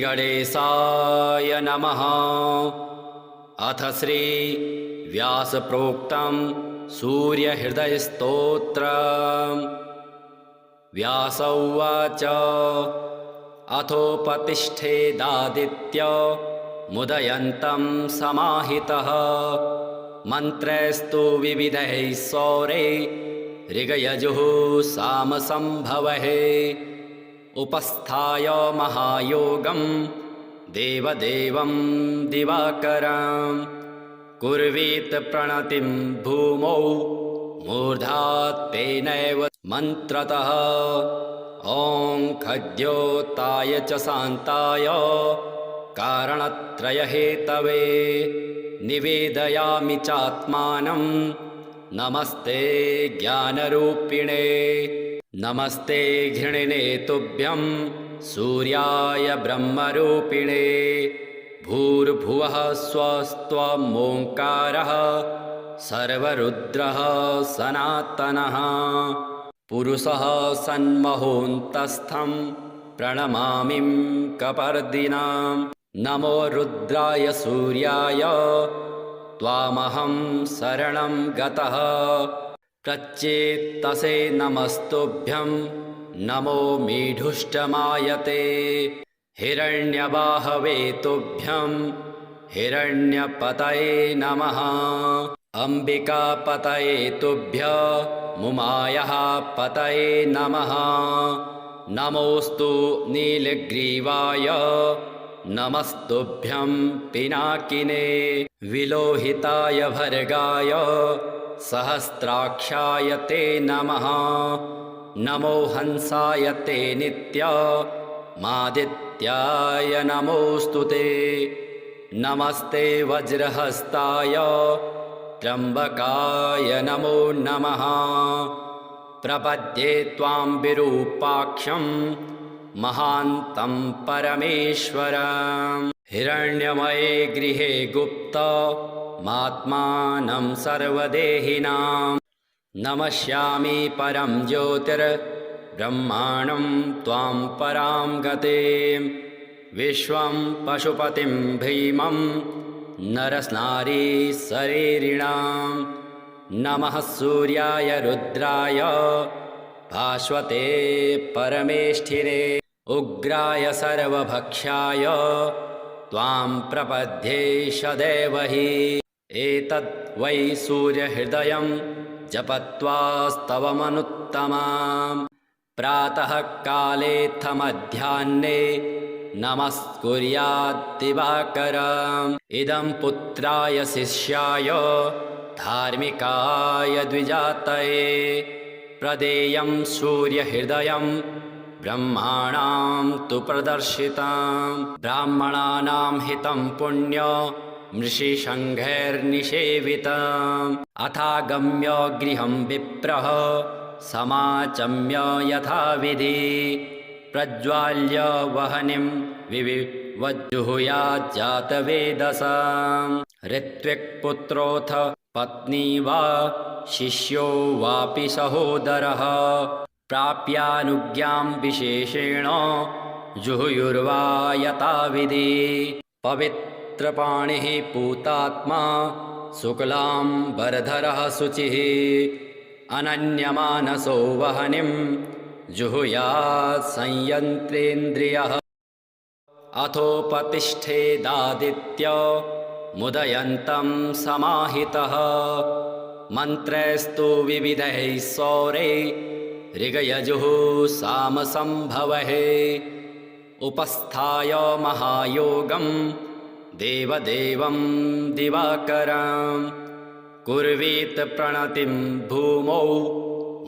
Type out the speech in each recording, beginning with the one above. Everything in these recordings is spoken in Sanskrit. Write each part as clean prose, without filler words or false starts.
श्रीगणेशाय नमः। अथ श्री व्यासप्रोक्तं सूर्यहृदयस्तोत्रम्। व्यास उवाच अथोपतिष्ठेदादित्य मुदयन्तं समाहितः मन्त्रैस्तु विविधैः सौरैः ऋगयजुः सामसंभवैः उपस्थाय महायोगं देवदेवं दिवाकरं कुर्वीत प्रणतिं भूमौ मूर्धात् तेनैव मन्त्रतः। ॐ खद्योताय च शान्ताय कारणत्रयहेतवे निवेदयामि चात्मानं नमस्ते ज्ञानरूपिणे। नमस्ते घृणिने तुभ्यं सूर्याय ब्रह्मरूपिणे। भूर्भुवः स्वस्त्वमोङ्कारः सर्वरुद्रः सनातनः पुरुषः सन्महोऽन्तस्थं प्रणमामिं कपर्दिनां। नमो रुद्राय सूर्याय त्वामहं शरणं गतः प्रच्चेत्तसे नमस्तुभ्यं नमो मीढुष्टमायते। हिरण्यबाहवे तुभ्यं हिरण्यपतये नमः। अम्बिकापतये तुभ्यं मुमायः पतये नमः। नमोऽस्तु नीलग्रीवाय नमस्तुभ्यं पिनाकिने। विलोहिताय भर्गाय सहस्राक्षाय ते नमः। नमो हंसाय ते नित्यमादित्याय नमोऽस्तु ते। नमस्ते वज्रहस्ताय त्र्यम्बकाय नमो नमः। प्रपद्ये त्वां विरूपाक्षं महान्तं परमेश्वरम्। हिरण्यमये गृहे गुप्तमात्मानं सर्वदेहिनां नमस्यामि परं ज्योतिर्ब्रह्माणं त्वां परां गतिं। विश्वं पशुपतिं भीमं नरस्नारीशरीरिणां नमः। सूर्याय रुद्राय भास्वते परमेष्ठिने। उग्राय सर्वभक्षाय त्वां प्रपद्ये सदैव हि। एतद् वै सूर्यहृदयं जपत्वास्तवमनुत्तमां। प्रातः कालेऽथ मध्याह्ने नमस्कुर्यात् दिवाकरम्। इदं पुत्राय शिष्याय धार्मिकाय द्विजातये प्रदेयं सूर्यहृदयं ब्रह्माणां तु प्रदर्शितं। ब्राह्मणानां हितं पुण्यमृषिसङ्घैर्निषेवितम्। अथागम्य गृहं विप्रः समाचम्य यथाविधि प्रज्वाल्य वह्निं विविवज्जुहुयाज्जातवेदसाम्। ऋत्विक्पुत्रोऽथ पत्नी वा शिष्यो वापि सहोदरः प्राप्यानुज्ञां विशेषेण जुहुयुर्वा यथाविधि। पवित्रपाणिः पूतात्मा शुक्लाम्बरधरः शुचिः अनन्यमानसो वह्निं जुहुयात् संयन्त्रेन्द्रियः। अथोपतिष्ठेदादित्य मुदयन्तं समाहितः मन्त्रैस्तु विविधैः सौरैः ऋगयजुः सामसंभवैः उपस्थाय महायोगं देवदेवं दिवाकरं कुर्वीत प्रणतिं भूमौ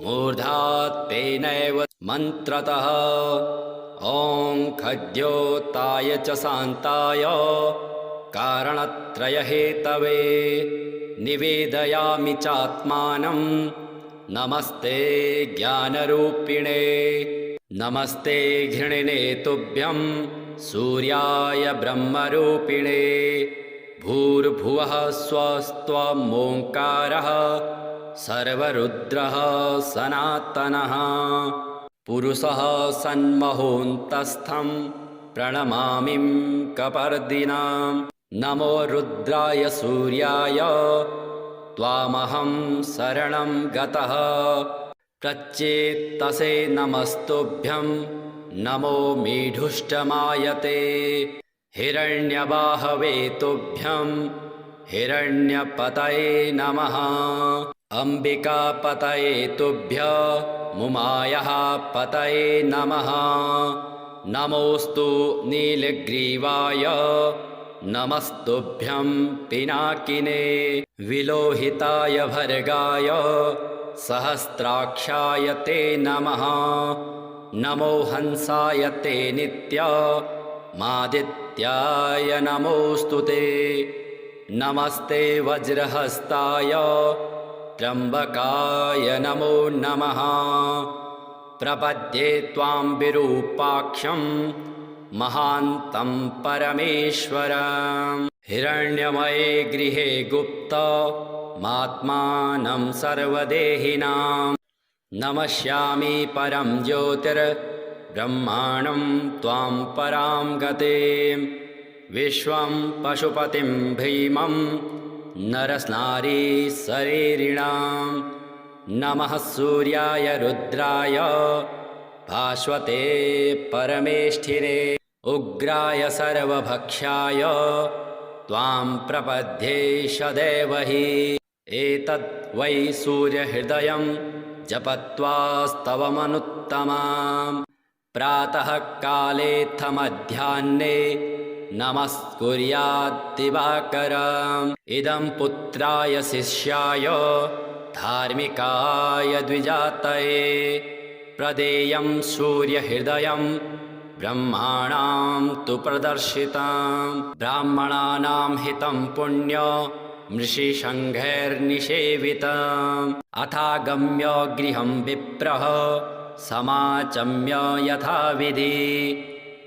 मूर्धात् तेनैव मन्त्रतः। ॐ खद्योताय च शान्ताय कारणत्रयहेतवे निवेदयामि चात्मानं नमस्ते ज्ञानरूपिणे। नमस्ते घृणिने तुभ्यं सूर्याय ब्रह्मरूपिणे। भूर्भुवः स्वस्त्वमोङ्कारः सर्वरुद्रः सनातनः पुरुषः सन्महोऽन्तस्थं प्रणमामिं कपर्दिनां नमो रुद्राय सूर्याय त्वामहं शरणं गतः प्रच्चेत्तसे नमस्तुभ्यं नमो मीढुष्टमायते हिरण्यबाहवे तुभ्यं हिरण्यपतये नमः अम्बिकापतये तुभ्य मुमायः पतये नमः नमोऽस्तु नीलग्रीवाय नमस्तुभ्यं पिनाकिने विलोहिताय भर्गाय सहस्राक्षाय ते नमः नमो हंसाय ते नित्यमादित्याय नमोऽस्तु ते नमस्ते वज्रहस्ताय त्र्यम्बकाय नमो नमः प्रपद्ये त्वां विरूपाक्षं महान्तं परमेश्वरं हिरण्यमये गृहे गुप्तमात्मानं सर्वदेहिनां नमस्यामि परं ज्योतिर्ब्रह्माणं त्वां परां गतिं विश्वं पशुपतिं भीमं नरस्नारीशरीरिणां नमः सूर्याय रुद्राय भास्वते परमेष्ठिने उग्राय सर्वभक्षाय त्वां प्रपद्ये सदैव हि एतद् वै सूर्यहृदयं जपत्वास्तवमनुत्तमां प्रातः कालेऽथ मध्याह्ने नमस्कुर्याद्दिवाकरम् इदं पुत्राय शिष्याय धार्मिकाय द्विजातये प्रदेयं सूर्यहृदयं ब्रह्माणां तु प्रदर्शितं ब्राह्मणानां हितं पुण्य मृषिसङ्घैर्निषेवितम् अथागम्य गृहं विप्रः समाचम्य यथाविधि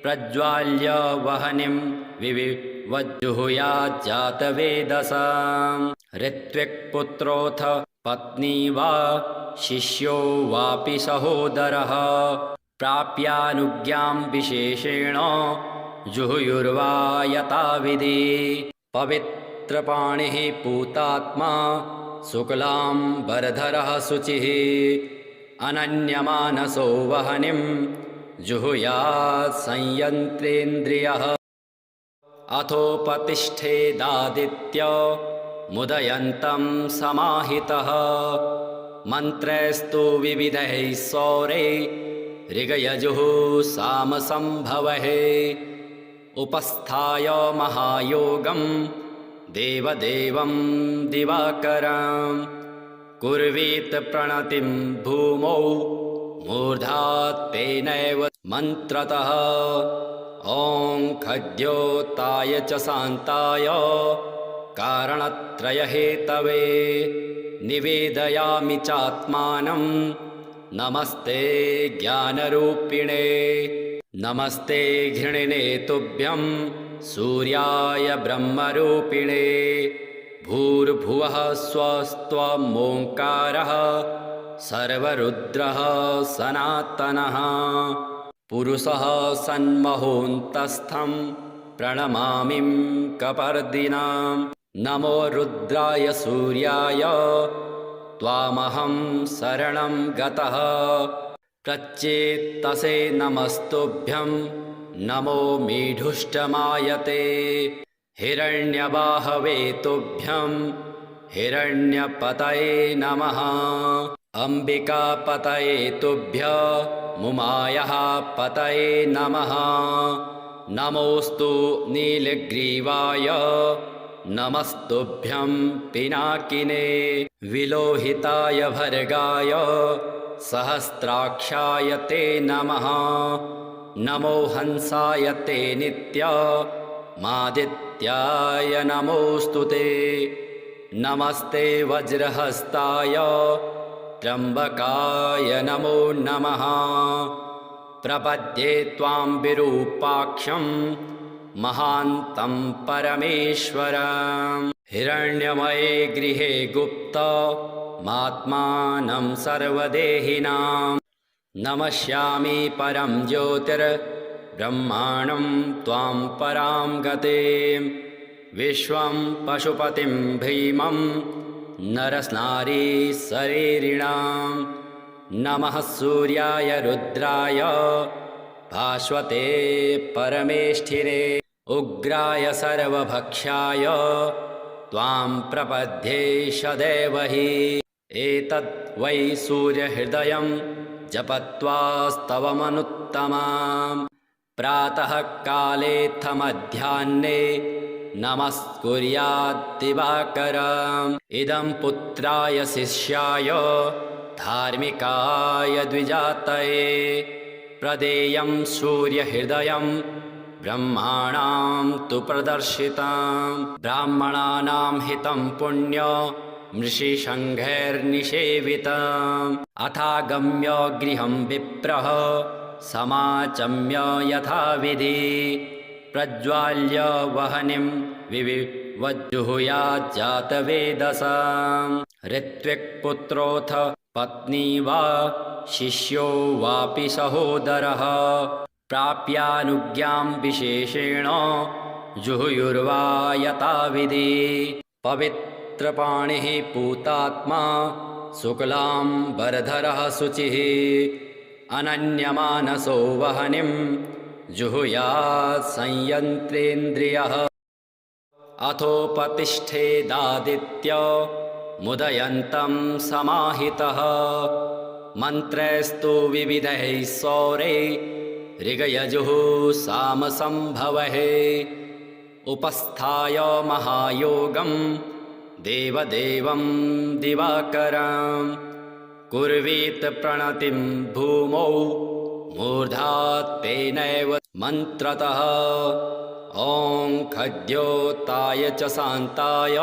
प्रज्वाल्य वह्निं विवज्जुहुयाज्जातवेदसाम् ऋत्विक्पुत्रोऽथ पत्नी वा शिष्यो वापि सहोदरः प्राप्यानुज्ञां विशेषेण जुहुयुर्वा यथाविधि पवित्रपाणिः पूतात्मा शुक्लाम्बरधरः शुचिः अनन्यमानसो वह्निं जुहुयात् संयन्त्रेन्द्रियः अथोपतिष्ठेदादित्य मुदयन्तं समाहितः मन्त्रैस्तु विविधैः सौरैः ऋगयजुः सामसंभवैः उपस्थाय महायोगं देवदेवं दिवाकरं कुर्वीत प्रणतिं भूमौ मूर्धात् तेनैव मन्त्रतः ॐ खद्योताय च शान्ताय कारणत्रयहेतवे निवेदयामि चात्मानं नमस्ते ज्ञानरूपिणे नमस्ते घृणिने तुभ्यं सूर्याय ब्रह्मरूपिणे भूर्भुवः स्वस्त्वमोङ्कारः सर्वरुद्रः सनातनः पुरुषः सन्महोऽन्तस्थं प्रणमामिं कपर्दिनां नमो रुद्राय सूर्याय त्वामहं शरणं गतः प्रच्चेत्तसे नमस्तुभ्यं नमो मीढुष्टमायते हिरण्यबाहवे तुभ्यं हिरण्यपतये नमः अम्बिकापतये तुभ्य मुमायः पतये नमः नमोऽस्तु नीलग्रीवाय नमस्तुभ्यं पिनाकिने विलोहिताय भर्गाय सहस्राक्षाय ते नमः नमो हंसाय ते नित्यमादित्याय नमोऽस्तु ते नमस्ते वज्रहस्ताय त्र्यम्बकाय नमो नमः प्रपद्ये त्वां विरूपाक्षं महान्तं परमेश्वरं हिरण्यमये गृहे गुप्तमात्मानं सर्वदेहिनां नमस्यामि परं ज्योतिर्ब्रह्माणं ब्रह्माणं त्वां परां गतिं विश्वं पशुपतिं भीमं नरस्नारी शरीरिणां नमः सूर्याय रुद्राय भास्वते परमेष्ठिने उग्राय सर्वभक्ष्याय त्वां प्रपद्ये सदैव हि एतद् वै सूर्यहृदयं जपत्वास्तवमनुत्तमां प्रातः कालेऽथ मध्याह्ने नमस्कुर्याद्दिवाकरम् इदं पुत्राय शिष्याय धार्मिकाय द्विजातये प्रदेयं सूर्यहृदयं ब्रह्माणां तु प्रदर्शितं ब्राह्मणानां हितं पुण्य मृषिशङ्घैर्निषेवितम् अथागम्य गृहं विप्रः समाचम्य यथाविधि प्रज्वाल्य वह्निं विवज्जुहुयाज्जातवेदसाम् ऋत्विक्पुत्रोऽथ पत्नी वा शिष्यो वापि सहोदरः प्राप्यानुज्ञां विशेषेण जुहुयुर्वा यथाविधि पवित्रपाणिः पूतात्मा शुक्लाम्बरधरः शुचिः अनन्यमानसो वह्निं जुहुयात् संयन्त्रेन्द्रियः अथोपतिष्ठेदादित्य मुदयन्तं समाहितः मन्त्रैस्तु विविधैः सौरैः ऋगयजुः सामसंभवैः उपस्थाय महायोगं देवदेवं दिवाकरं कुर्वीत प्रणतिं भूमौ मूर्धात् तेनैव मन्त्रतः ॐ खद्योताय च शान्ताय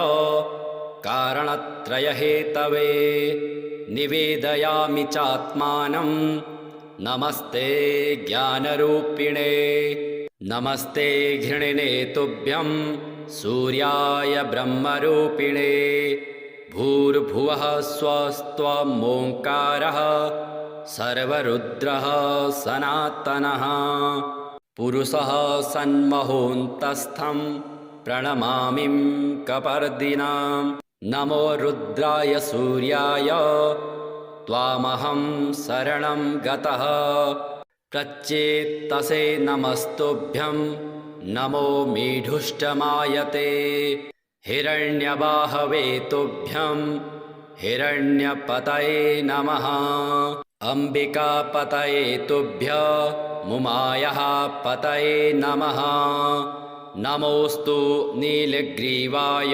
कारणत्रयहेतवे निवेदयामि चात्मानं नमस्ते ज्ञानरूपिणे नमस्ते घृणिने तुभ्यं सूर्याय ब्रह्मरूपिणे भूर्भुवः स्वस्त्वमोङ्कारः सर्वरुद्रः सनातनः पुरुषः सन्महोन्तस्थं प्रणमामिं कपर्दिनां नमो रुद्राय सूर्याय त्वामहं शरणं गतः प्रच्चेत्तसे नमस्तुभ्यं नमो मीढुष्टमायते हिरण्यबाहवे तुभ्यं हिरण्यपतये नमः अम्बिकापतये तुभ्य मुमायः पतये नमः नमोऽस्तु नीलग्रीवाय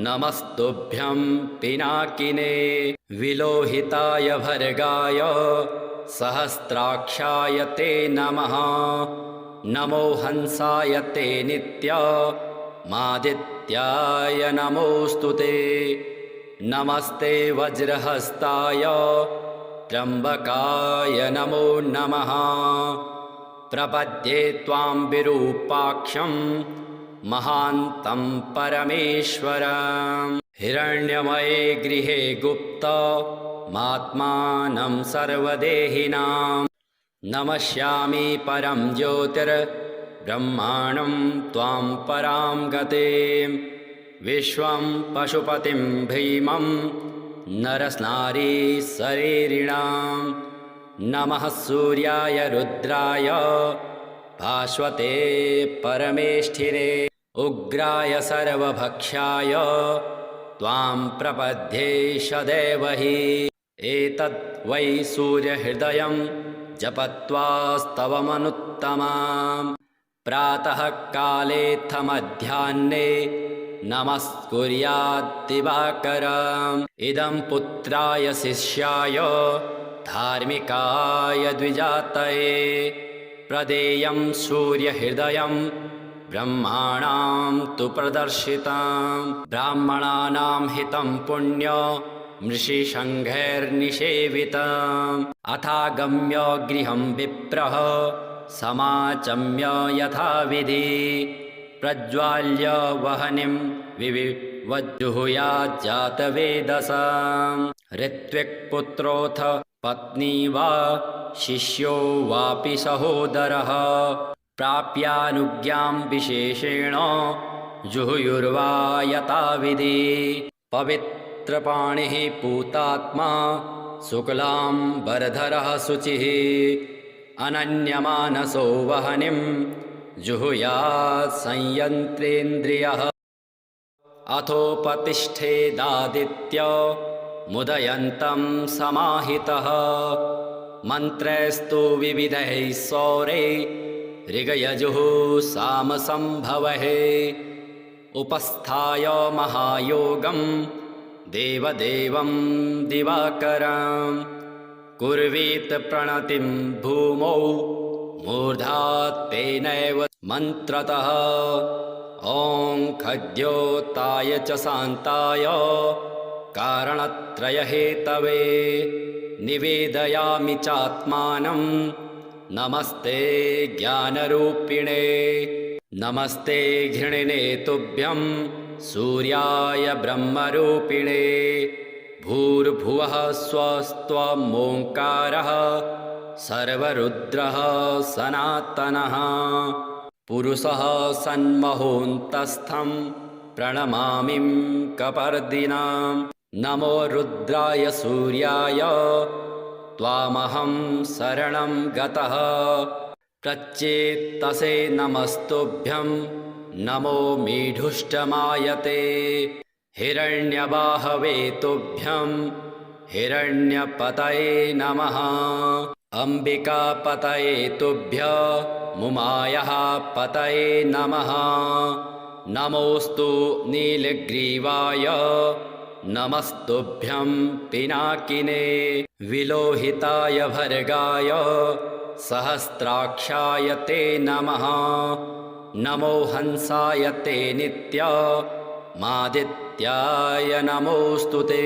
नमस्तुभ्यं पिनाकिने विलोहिताय भर्गाय सहस्राक्षाय ते नमः नमो हंसाय ते नित्यमादित्याय नमोऽस्तु ते नमस्ते वज्रहस्ताय त्र्यम्बकाय नमो नमः प्रपद्ये त्वां विरूपाक्षं महान्तं परमेश्वरं हिरण्यमये गृहे गुप्तमात्मानं सर्वदेहिनां नमस्यामि परं ज्योतिर्ब्रह्माणं त्वां परां गतिं विश्वं पशुपतिं भीमं नरस्नारी शरीरिणां नमः सूर्याय रुद्राय भास्वते परमेष्ठिने उग्राय सर्वभक्ष्याय त्वां प्रपद्ये सदैव हि एतद् वै सूर्यहृदयं जपत्वास्तवमनुत्तमां प्रातः कालेऽथ मध्याह्ने नमस्कुर्याद्दिवाकरम् इदं पुत्राय शिष्याय धार्मिकाय द्विजातये प्रदेयं सूर्यहृदयं ब्रह्माणां तु प्रदर्शितं ब्राह्मणानां हितं पुण्य मृषिशङ्घैर्निषेवितम् अथागम्य गृहं विप्रः समाचम्य यथाविधि प्रज्वाल्य वह्निं विवज्जुहुयाज्जातवेदसाम् ऋत्विक्पुत्रोऽथ पत्नी वा शिष्यो वापि सहोदरः प्राप्यानुज्ञां विशेषेण जुहुयुर्वा यथाविधि पवित्रपाणिः पूतात्मा शुक्लाम्बरधरः शुचिः अनन्यमानसो वह्निं जुहुयात् संयन्त्रेन्द्रियः अथोपतिष्ठेदादित्य मुदयन्तं समाहितः मन्त्रैस्तु विविधैः सौरैः ऋगयजुः सामसंभवैः उपस्थाय महायोगं देवदेवं दिवाकरं कुर्वीत प्रणतिं भूमौ मूर्धात् तेनैव मन्त्रतः ॐ खद्योताय च शान्ताय कारणत्रयहेतवे निवेदयामि चात्मानं नमस्ते ज्ञानरूपिणे नमस्ते घृणिने तुभ्यं सूर्याय ब्रह्मरूपिणे भूर्भुवः स्वस्त्वमोङ्कारः सर्वरुद्रः सनातनः पुरुषः सन्महोऽन्तस्थं प्रणमामि कपर्दिनां नमो रुद्राय सूर्याय त्वामहं शरणं गतः प्रच्चेत्तसे नमस्तुभ्यं नमो मीढुष्टमायते हिरण्यबाहवे तुभ्यं हिरण्यपतये नमः अम्बिकापतये तुभ्य मुमायः पतये नमः नमोऽस्तु नीलग्रीवाय नमस्तुभ्यं पिनाकिने विलोहिताय भर्गाय सहस्राक्षाय ते नमः नमो हंसाय ते नित्यमादित्याय नमोऽस्तु ते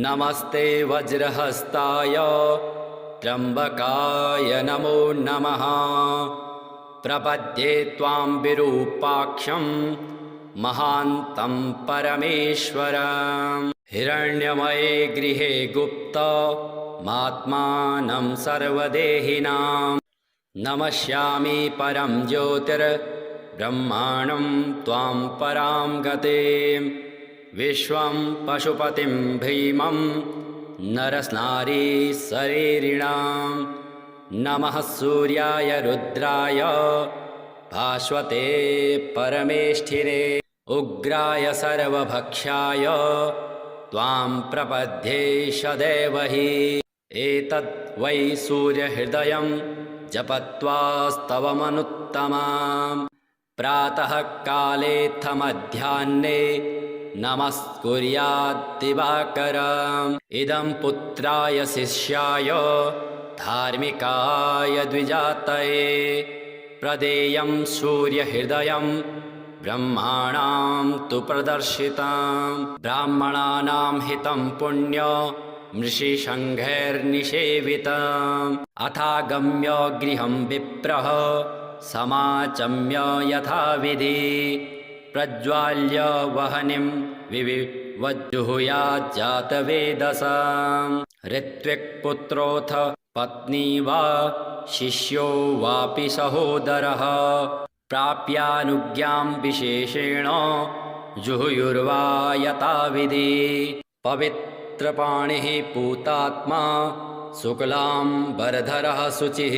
नमस्ते वज्रहस्ताय त्र्यम्बकाय नमो नमः प्रपद्ये त्वां विरूपाक्षं महान्तं परमेश्वरं हिरण्यमये गृहे गुप्तमात्मानं सर्वदेहिनां नमस्यामि परं ज्योतिर्ब्रह्माणं त्वां परां गतिं विश्वं पशुपतिं भीमं नरस्नारीशरीरिणां नमः सूर्याय रुद्राय भास्वते परमेष्ठिने उग्राय सर्वभक्षाय त्वां प्रपद्ये सदैव हि एतद् वै सूर्यहृदयं जपत्वास्तवमनुत्तमां प्रातः कालेऽथ मध्याह्ने नमस्कुर्यात् दिवाकरम् इदं पुत्राय शिष्याय धार्मिकाय द्विजातये प्रदेयं सूर्यहृदयं ब्रह्माणां तु प्रदर्शितं ब्राह्मणानां हितं पुण्य मृषिसङ्घैर्निषेवितम् अथागम्य गृहं विप्रः समाचम्य यथाविधि प्रज्वाल्य वह्निं विविवज्जुहुयाज्जातवेदसाम् ऋत्विक्पुत्रोऽथ पत्नी वा शिष्यो वापि सहोदरः प्राप्यानुज्ञां विशेषेण जुहुयुर्वा यथाविधि पवित्रपाणिः पूतात्मा शुक्लाम्बरधरः शुचिः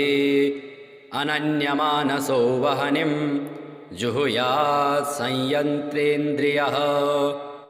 अनन्यमानसो वह्निं जुहुयात् संयन्त्रेन्द्रियः